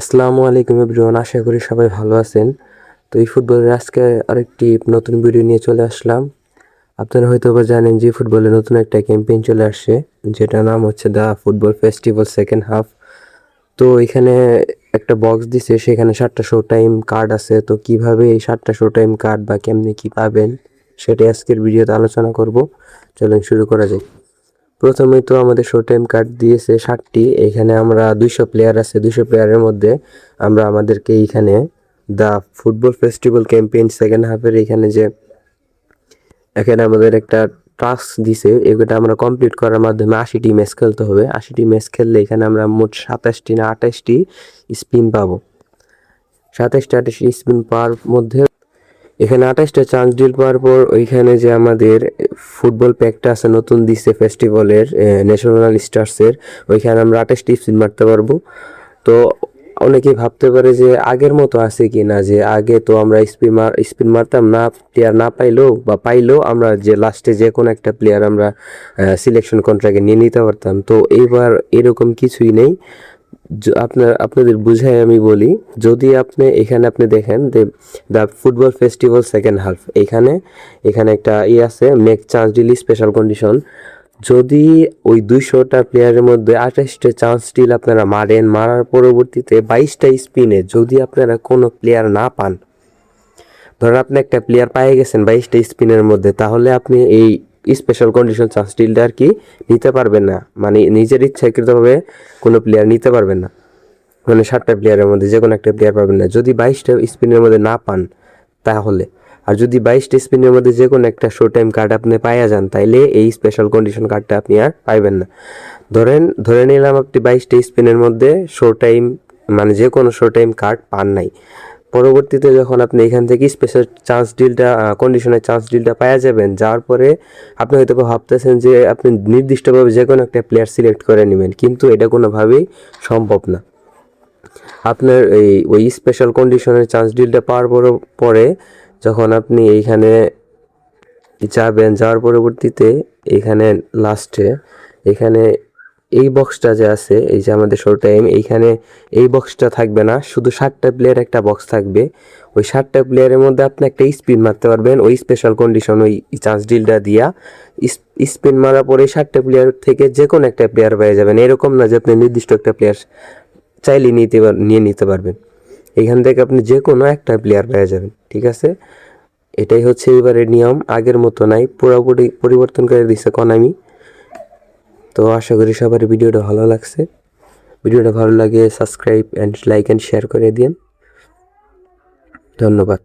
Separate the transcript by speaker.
Speaker 1: আসসালামু আলাইকুম এভরিওয়ান, আশা করি সবাই ভালো আছেন। তো এই ফুটবলের আজকে আরেকটি নতুন ভিডিও নিয়ে চলে আসলাম। আপনারা হয়তো বা জানেন যে ফুটবলের নতুন একটা ক্যাম্পেইন চলে আসছে, যেটা নাম হচ্ছে the football festival second half. তো এখানে একটা বক্স দিছে, সেখানে 7টা শো টাইম কার্ড আছে। তো কিভাবে এই 7টা শো টাইম কার্ড বা কেমনে কি পাবেন সেটাই আজকের ভিডিওতে আলোচনা করব। চলুন শুরু করা যাক। প্রথমেই তো আমাদের শো টাইম কার্ড দিয়েছে 7টি। এখানে আমরা 200 প্লেয়ার আছে, 200 প্লেয়ারের মধ্যে আমরা আমাদেরকে এইখানে the football festival campaign second হাফের এখানে আমাদের একটা টাস্ক দিছে। এগুলো আমরা কমপ্লিট করার মাধ্যমে 80টি ম্যাচ খেলতে হবে। 80টি ম্যাচ খেললে এখানে আমরা মোট 27টি না 28টি স্পিন পাবো। 27টি 28টি স্পিন পাওয়ার মধ্যে এখানে 28টা চান্স ডিল পাওয়ার পর ওইখানে যে আমাদের ফুটবল প্যাকটা আছে নতুন দিচ্ছে ফেস্টিভ্যালের ন্যাশনাল স্টার্সের, ওইখানে আমরা 28টি স্পিন মারতে পারবো। তো অনেকেই ভাবতে পারে যে আগের মতো আছে কি না, যে আগে তো আমরা স্পিন মারতাম না, প্লেয়ার না পাইলেও বা পাইলেও আমরা যে লাস্টে যে কোনো একটা প্লেয়ার আমরা সিলেকশন কন্ট্রাক্টে নিয়ে নিতে পারতাম। তো এইবার এরকম কিছুই নেই। আপনাদের বুঝাই আমি বলি, যদি আপনি দেখেন the football festival second half, এখানে একটা আছে, make chance deal special condition. যদি ওই 200টা প্লেয়ারের মধ্যে 28টা চান্স ডিল আপনারা মারার পরবর্তীতে 22টা স্পিনে যদি আপনারা কোনো প্লেয়ার না পান, ধরেন আপনি একটা প্লেয়ার পেয়ে গেছেন 22টা স্পিনের মধ্যে, তাহলে আপনি এই স্পেশাল কন্ডিশন চান্স ডিলটা আর কি নিতে পারবেন না। মানে নিজের ইচ্ছাকৃতভাবে কোনো প্লেয়ার নিতে পারবেন না। মানে 7টা প্লেয়ারের মধ্যে যে কোনো একটা প্লেয়ার পাবেন না যদি 22টা স্পিনের মধ্যে না পান। তাহলে আর যদি 22টা স্পিনের মধ্যে যে কোনো একটা শো টাইম কার্ড আপনি পাইয়া যান, তাইলে এই স্পেশাল কন্ডিশন কার্ডটা আপনি আর পাইবেন না। ধরে নিলাম আপনি 22টা স্পিনের মধ্যে শো টাইম, মানে যে কোনো শো টাইম কার্ড পান নাই। পরবর্তীতে যখন আপনি এখান থেকে স্পেশাল চান্স ডিলটা কন্ডিশনের চান্স ডিলটা পাওয়া যাবেন, যাওয়ার পরে আপনি হয়তো ভাবতেছেন যে আপনি নির্দিষ্টভাবে যে কোনো একটা প্লেয়ার সিলেক্ট করে নেবেন, কিন্তু এটা কোনোভাবেই সম্ভব না। আপনার ওই স্পেশাল কন্ডিশনের চান্স ডিলটা পাওয়ার পরে যখন আপনি এইখানে যাওয়ার পরবর্তীতে এখানে লাস্টে এখানে এই বক্সটা যে আছে, এই যে আমাদের শো টাইম, এইখানে এই বক্সটা থাকবে না, শুধু 7টা প্লেয়ার একটা বক্স থাকবে। ওই 7টা প্লেয়ারের মধ্যে আপনি একটা স্পিন মারতে পারবেন ওই স্পেশাল কন্ডিশন ওই চান্স ডিলটা দিয়া। স্পিন মারার পরে 7টা প্লেয়ার থেকে যে কোনো একটা প্লেয়ার পেয়ে যাবেন। এরকম না যে আপনি নির্দিষ্ট একটা প্লেয়ার চাইলে নিয়ে নিতে পারবেন। এখান থেকে আপনি যে কোনো একটা প্লেয়ার পেয়ে যাবেন, ঠিক আছে? এটাই হচ্ছে এবারের নিয়ম, আগের মতো নাই, পুরোপুরি পরিবর্তন করে দিচ্ছে কনামি। তো আশা করি সবার ভিডিওটা ভালো লাগছে। ভিডিওটা ভালো লাগে subscribe and like and share করে দিন। ধন্যবাদ।